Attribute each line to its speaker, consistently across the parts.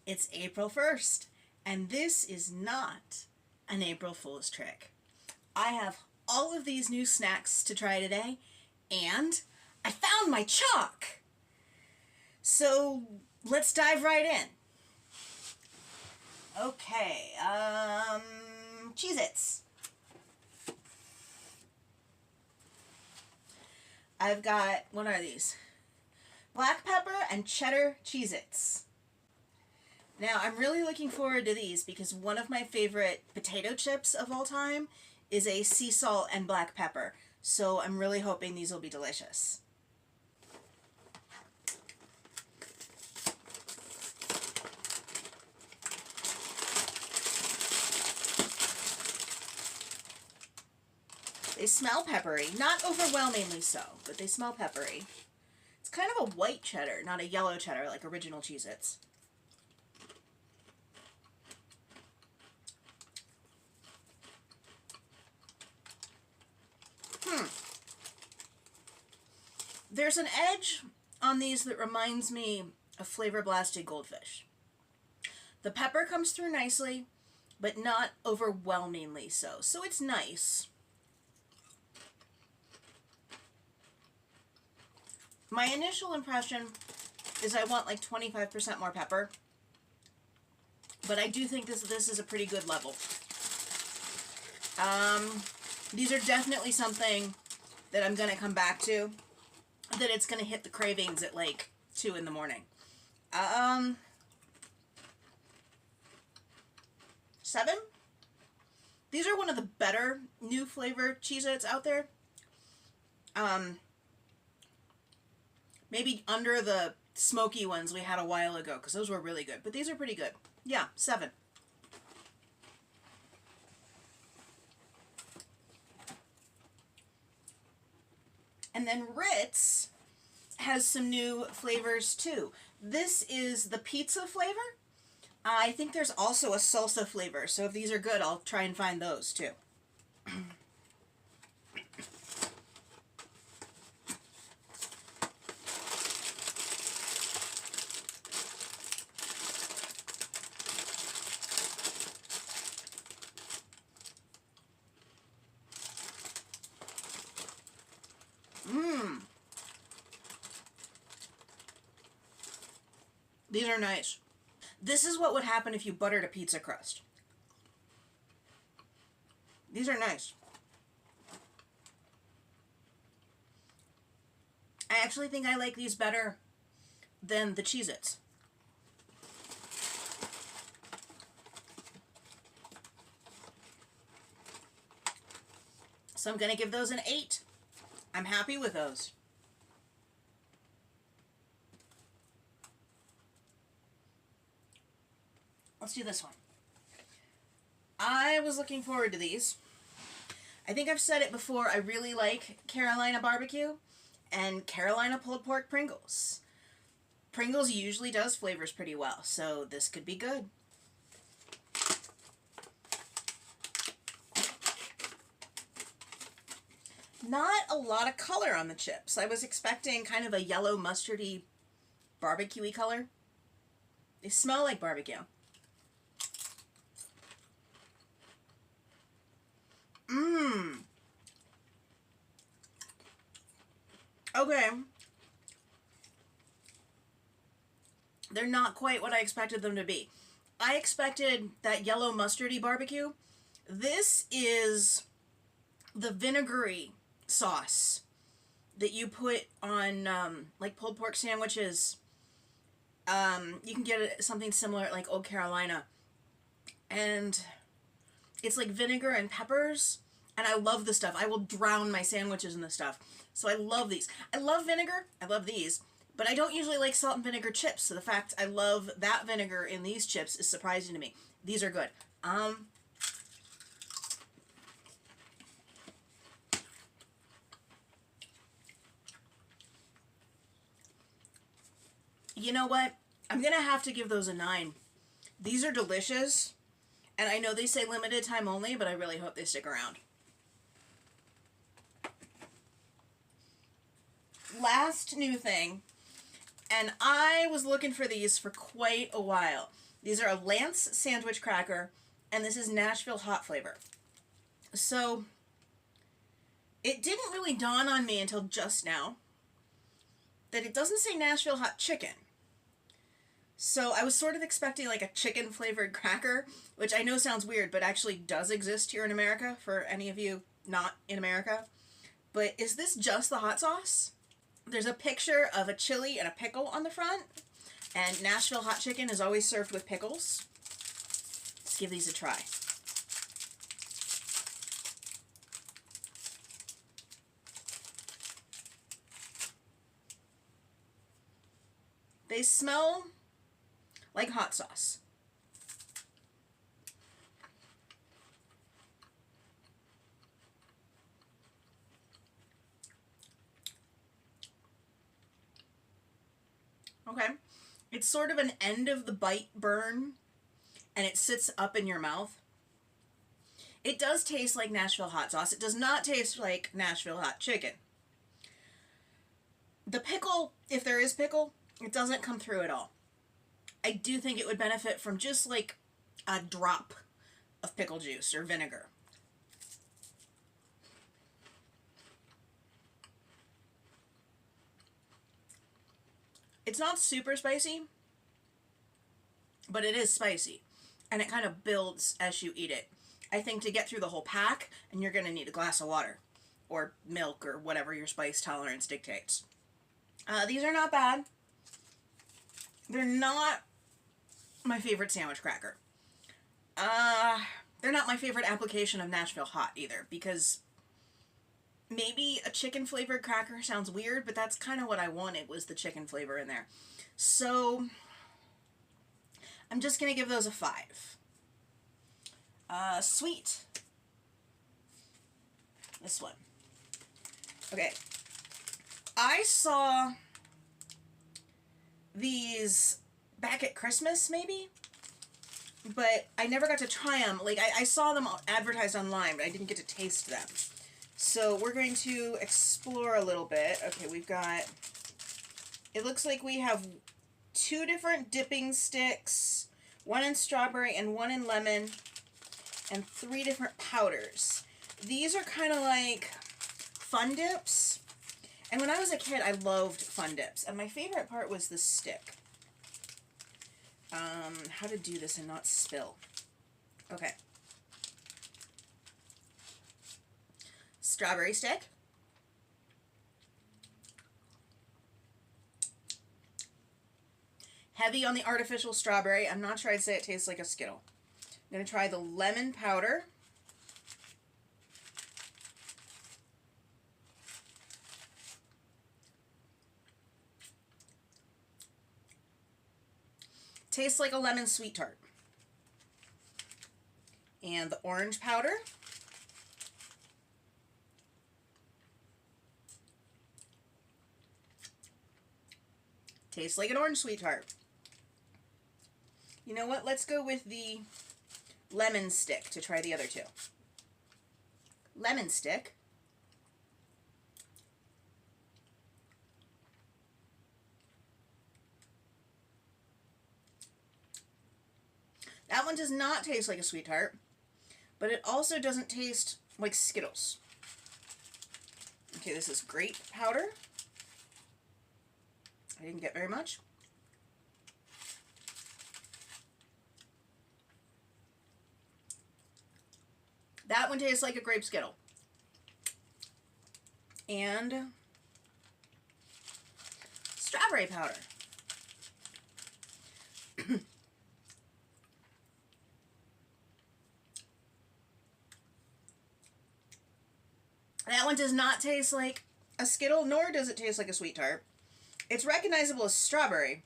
Speaker 1: It's April 1st, and this is not an April Fool's trick. I have all of these new snacks to try today, and I found my chalk! So let's dive right in. Okay, Cheez-Its. I've got, what are these? Black pepper and cheddar Cheez-Its. Now, I'm really looking forward to these because one of my favorite potato chips of all time is a sea salt and black pepper. So I'm really hoping these will be delicious. They smell peppery. Not overwhelmingly so, but they smell peppery. It's kind of a white cheddar, not a yellow cheddar like original Cheez-Its. There's an edge on these that reminds me of Flavor Blasted Goldfish. The pepper comes through nicely, but not overwhelmingly so. So it's nice. My initial impression is I want like 25% more pepper, but I do think this is a pretty good level. These are definitely something that I'm going to come back to, that it's going to hit the cravings at like 2 in the morning. 7? These are one of the better new flavor Cheez-Its out there. Maybe under the smoky ones we had a while ago, because those were really good. But these are pretty good. Yeah, 7. And then Ritz has some new flavors too. This is the pizza flavor. I think there's also a salsa flavor, so if these are good, I'll try and find those too. These are nice. This is what would happen if you buttered a pizza crust. These are nice. I actually think I like these better than the Cheez-Its. So I'm going to give those an 8. I'm happy with those. Let's do this one. I was looking forward to these. I think I've said it before, I really like Carolina barbecue and Carolina pulled pork Pringles. Pringles usually does flavors pretty well, so this could be good. Not a lot of color on the chips. I was expecting kind of a yellow mustardy barbecue-y color. They smell like barbecue. Okay. They're not quite what I expected them to be. I expected that yellow mustardy barbecue. This is the vinegary sauce that you put on like pulled pork sandwiches. You can get something similar at like Old Carolina. And it's like vinegar and peppers. And I love this stuff. I will drown my sandwiches in this stuff. So I love these. I love vinegar. I love these. But I don't usually like salt and vinegar chips. So the fact I love that vinegar in these chips is surprising to me. These are good. You know what? I'm going to have to give those a 9. These are delicious. And I know they say limited time only, but I really hope they stick around. Last new thing, and I was looking for these for quite a while. These are a Lance sandwich cracker, and this is Nashville hot flavor. So it didn't really dawn on me until just now that it doesn't say Nashville hot chicken. So I was sort of expecting like a chicken flavored cracker, which I know sounds weird, but actually does exist here in America for any of you not in America. But is this just the hot sauce? There's a picture of a chili and a pickle on the front, and Nashville hot chicken is always served with pickles. Let's give these a try. They smell like hot sauce. Okay. It's sort of an end of the bite burn, and it sits up in your mouth. It does taste like Nashville hot sauce. It does not taste like Nashville hot chicken. The pickle, if there is pickle, it doesn't come through at all. I do think it would benefit from just like a drop of pickle juice or vinegar. It's not super spicy, but it is spicy, and it kind of builds as you eat it. I think to get through the whole pack, and you're going to need a glass of water or milk or whatever your spice tolerance dictates. These are not bad. They're not my favorite sandwich cracker. They're not my favorite application of Nashville hot either, because maybe a chicken flavored cracker sounds weird, but that's kind of what I wanted, was the chicken flavor in there. So I'm just going to give those a 5. Sweet. This one. Okay. I saw these back at Christmas, maybe? But I never got to try them. Like, I saw them advertised online, but I didn't get to taste them. So we're going to explore a little bit. Okay, we've got... It looks like we have 2 different dipping sticks. One in strawberry and one in lemon. And 3 different powders. These are kind of like fun dips. And when I was a kid, I loved fun dips. And my favorite part was the stick. How to do this and not spill. Okay. Strawberry stick. Heavy on the artificial strawberry. I'm not sure I'd say it tastes like a Skittle. I'm going to try the lemon powder. Tastes like a lemon sweet tart. And the orange powder. Tastes like an orange sweet tart. You know what? Let's go with the lemon stick to try the other 2. Lemon stick. That one does not taste like a sweet tart, but it also doesn't taste like Skittles. Okay, this is grape powder. I didn't get very much. That one tastes like a grape Skittle. And strawberry powder. That one does not taste like a Skittle, nor does it taste like a sweet tart. It's recognizable as strawberry,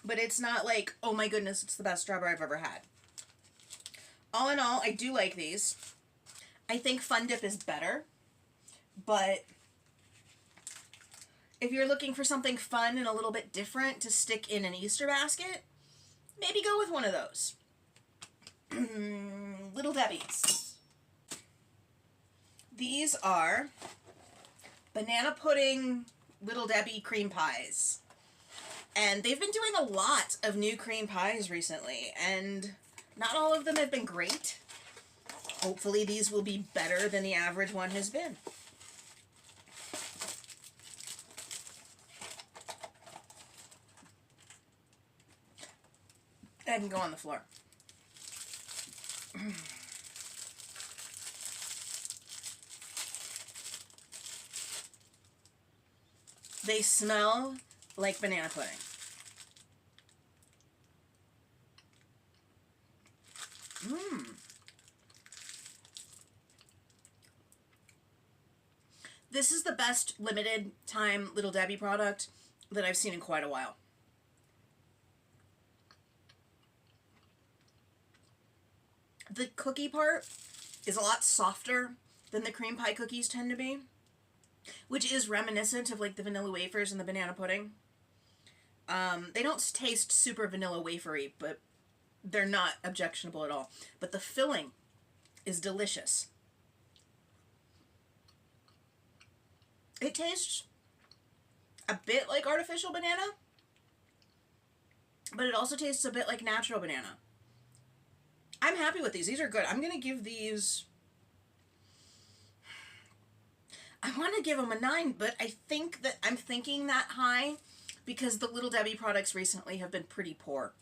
Speaker 1: but it's not like, oh my goodness, it's the best strawberry I've ever had. All in all, I do like these. I think Fun Dip is better, but if you're looking for something fun and a little bit different to stick in an Easter basket, maybe go with one of those. Little Debbie's. These are banana pudding Little Debbie cream pies. And they've been doing a lot of new cream pies recently, and not all of them have been great. Hopefully these will be better than the average one has been. I can go on the floor. They smell like banana pudding. This is the best limited time Little Debbie product that I've seen in quite a while. The cookie part is a lot softer than the cream pie cookies tend to be, which is reminiscent of like the vanilla wafers and the banana pudding. They don't taste super vanilla wafery, but they're not objectionable at all. But the filling is delicious. It tastes a bit like artificial banana, but it also tastes a bit like natural banana. I'm happy with these. These are good. I'm going to give these... I want to give them a 9, but I think that I'm thinking that high because the Little Debbie products recently have been pretty poor.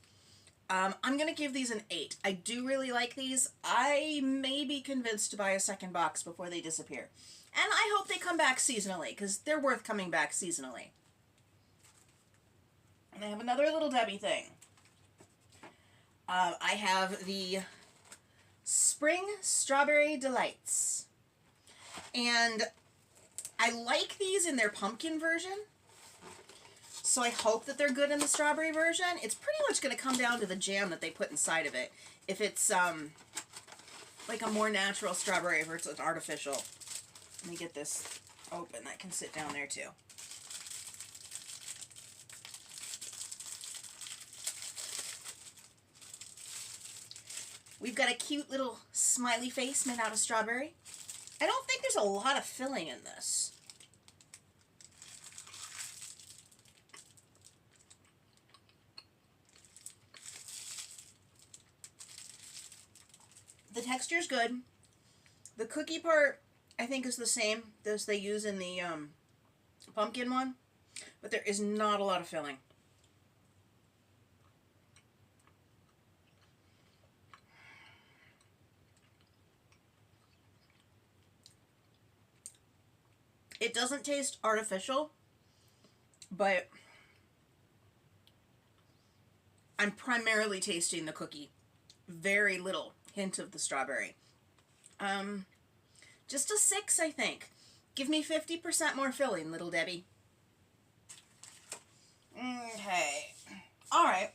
Speaker 1: I'm going to give these an 8. I do really like these. I may be convinced to buy a second box before they disappear. And I hope they come back seasonally, because they're worth coming back seasonally. And I have another Little Debbie thing. I have the Spring Strawberry Delights. And I like these in their pumpkin version. So I hope that they're good in the strawberry version. It's pretty much going to come down to the jam that they put inside of it. If it's like a more natural strawberry versus artificial. Let me get this open. That can sit down there too. We've got a cute little smiley face made out of strawberry. I don't think there's a lot of filling in this. The texture's good. The cookie part, I think, is the same as they use in the pumpkin one, but there is not a lot of filling. It doesn't taste artificial, but I'm primarily tasting the cookie. Very little hint of the strawberry. Just a 6, I think. Give me 50% more filling, Little Debbie. Okay. Alright.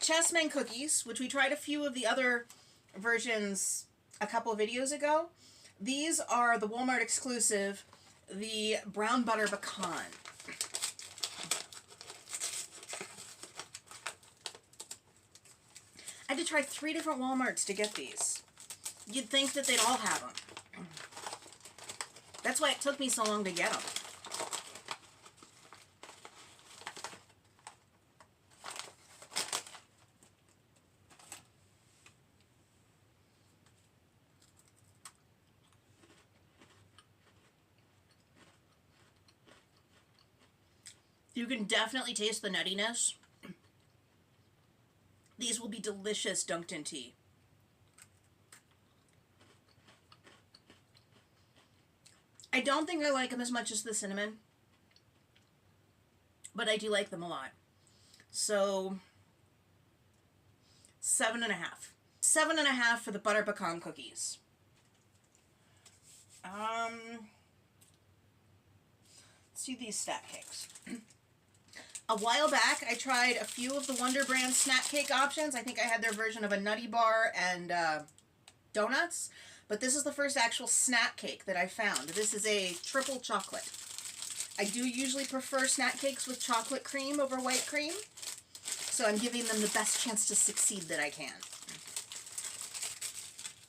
Speaker 1: Chessmen cookies, which we tried a few of the other versions a couple videos ago. These are the Walmart exclusive, the brown butter pecan. I had to try 3 different Walmarts to get these. You'd think that they'd all have them. That's why it took me so long to get them. You can definitely taste the nuttiness. These will be delicious dunked in tea. I don't think I like them as much as the cinnamon, but I do like them a lot. So, 7.5. 7.5 for the butter pecan cookies. Let's do these snack cakes. A while back, I tried a few of the Wonder Brand snack cake options. I think I had their version of a nutty bar and donuts. But this is the first actual snack cake that I found. This is a triple chocolate. I do usually prefer snack cakes with chocolate cream over white cream. So I'm giving them the best chance to succeed that I can.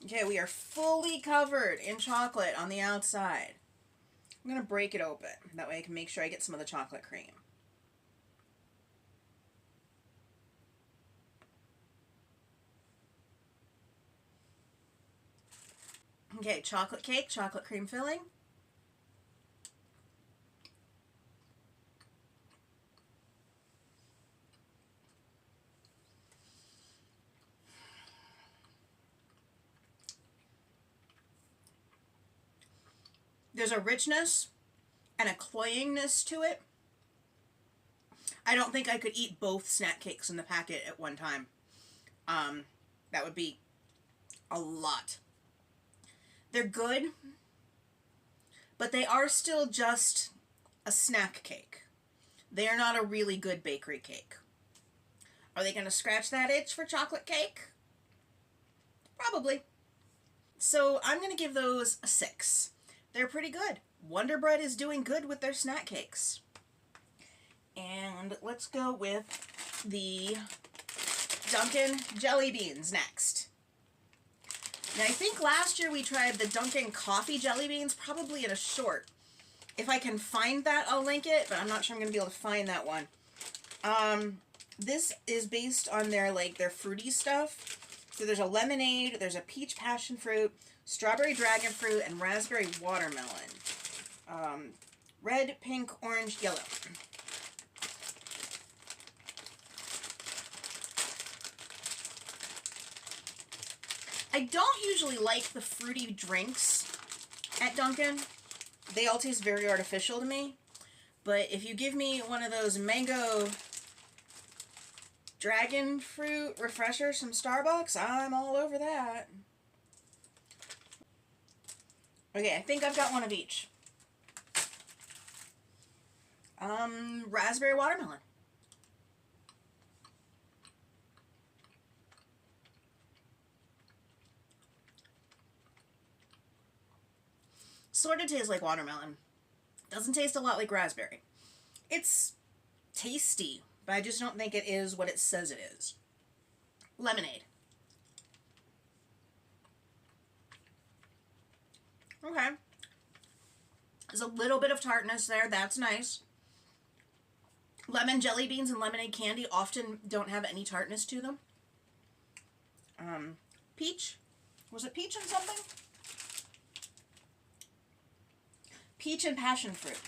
Speaker 1: Okay, we are fully covered in chocolate on the outside. I'm going to break it open. That way I can make sure I get some of the chocolate cream. Okay, chocolate cake, chocolate cream filling. There's a richness and a cloyingness to it. I don't think I could eat both snack cakes in the packet at one time. That would be a lot. They're good, but they are still just a snack cake. They are not a really good bakery cake. Are they going to scratch that itch for chocolate cake? Probably. So I'm going to give those a 6. They're pretty good. Wonder Bread is doing good with their snack cakes. And let's go with the Dunkin' Jelly Beans next. Now, I think last year we tried the Dunkin' Coffee Jelly Beans, probably in a short. If I can find that, I'll link it, but I'm not sure I'm going to be able to find that one. This is based on their fruity stuff. So there's a lemonade, there's a peach passion fruit, strawberry dragon fruit, and raspberry watermelon. Red, pink, orange, yellow. I don't usually like the fruity drinks at Dunkin'. They all taste very artificial to me. But if you give me one of those mango dragon fruit refreshers from Starbucks, I'm all over that. Okay, I think I've got one of each. Raspberry watermelon. Sort of tastes like watermelon. Doesn't taste a lot like raspberry. It's tasty, but I just don't think it is what it says it is. Lemonade. Okay. There's a little bit of tartness there. That's nice. Lemon jelly beans and lemonade candy often don't have any tartness to them. Peach. Was it peach and something? Peach and passion fruit.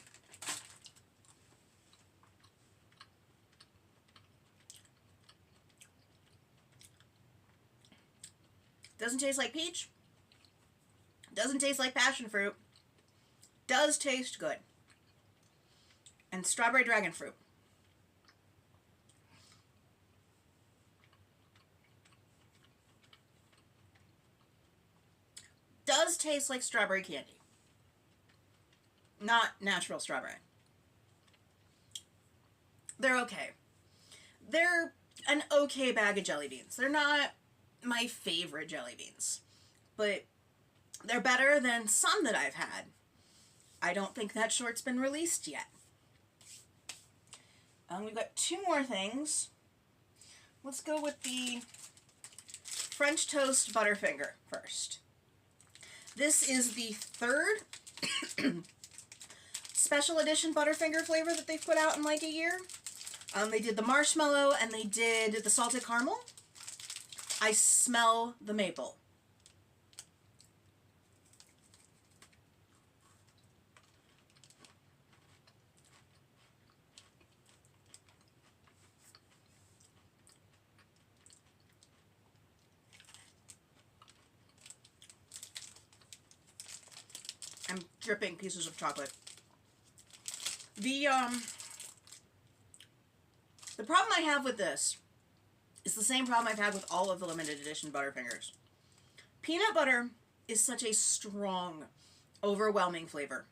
Speaker 1: Doesn't taste like peach. Doesn't taste like passion fruit. Does taste good. And strawberry dragon fruit. Does taste like strawberry candy. Not natural strawberry. They're okay. They're an okay bag of jelly beans. They're not my favorite jelly beans. But they're better than some that I've had. I don't think that short's been released yet. We've got 2 more things. Let's go with the French Toast Butterfinger first. This is the 3rd special edition Butterfinger flavor that they've put out in like a year. They did the marshmallow and they did the salted caramel. I smell the maple. I'm dripping pieces of chocolate. The problem I have with this is the same problem I've had with all of the limited edition Butterfingers. Peanut butter is such a strong, overwhelming flavor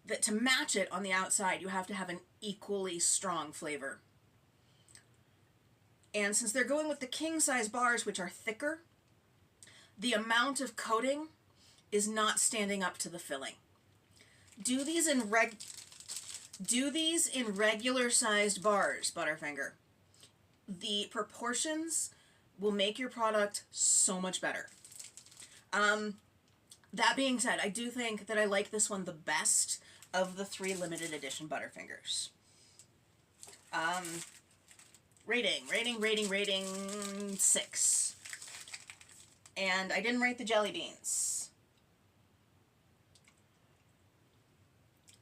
Speaker 1: that to match it on the outside, you have to have an equally strong flavor. And since they're going with the king-size bars, which are thicker, the amount of coating is not standing up to the filling. Do these in regular sized bars, Butterfinger. The proportions will make your product so much better. That being said, I do think that I like this one the best of the 3 limited edition Butterfingers. Rating 6. And I didn't rate the jelly beans.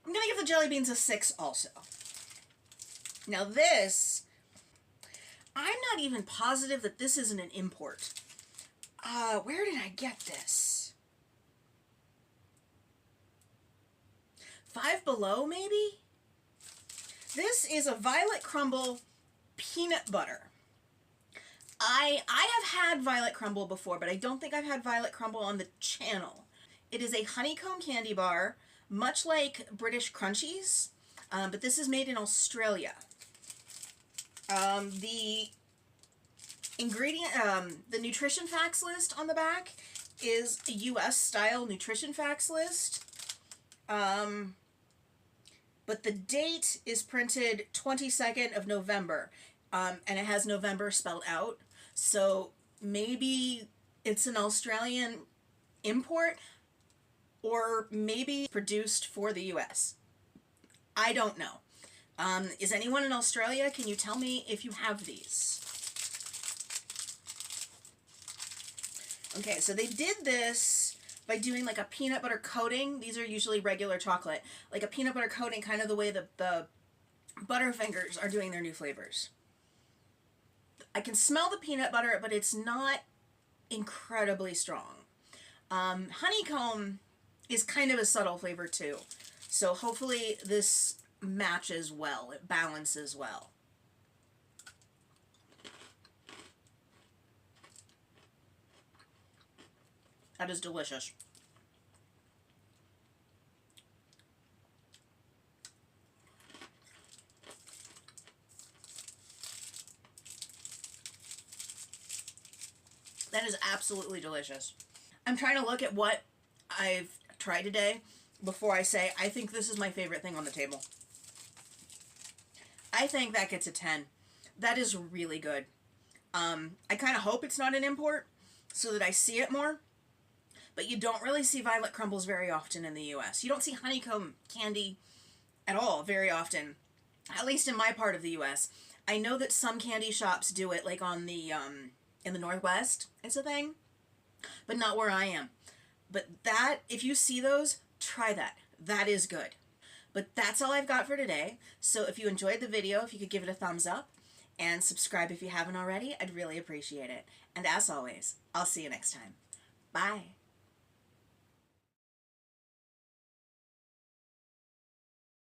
Speaker 1: I'm going to give the jelly beans a 6 also. Now this, I'm not even positive that this isn't an import. Where did I get this? Five Below, maybe? This is a Violet Crumble peanut butter. I have had Violet Crumble before, but I don't think I've had Violet Crumble on the channel. It is a honeycomb candy bar, much like British Crunchies, but this is made in Australia. The ingredient, the nutrition facts list on the back is a US style nutrition facts list. But the date is printed 22nd of November, and it has November spelled out. So maybe it's an Australian import, or maybe produced for the US. I don't know. Is anyone in Australia? Can you tell me if you have these? Okay, so they did this by doing like a peanut butter coating. These are usually regular chocolate. Like a peanut butter coating, kind of the way that the Butterfingers are doing their new flavors. I can smell the peanut butter, but it's not incredibly strong. Honeycomb is kind of a subtle flavor too. So hopefully this matches well. It balances well. That is delicious. That is absolutely delicious. I'm trying to look at what I've tried today before I say, I think this is my favorite thing on the table. I think that gets a 10. That is really good. I kind of hope it's not an import so that I see it more. But you don't really see Violet Crumbles very often in the US. You don't see honeycomb candy at all very often, at least in my part of the US. I know that some candy shops do it, like on the, in the Northwest, it's a thing, but not where I am. But that, if you see those, try that. That is good. But that's all I've got for today. So if you enjoyed the video, if you could give it a thumbs up and subscribe if you haven't already, I'd really appreciate it. And as always, I'll see you next time. Bye.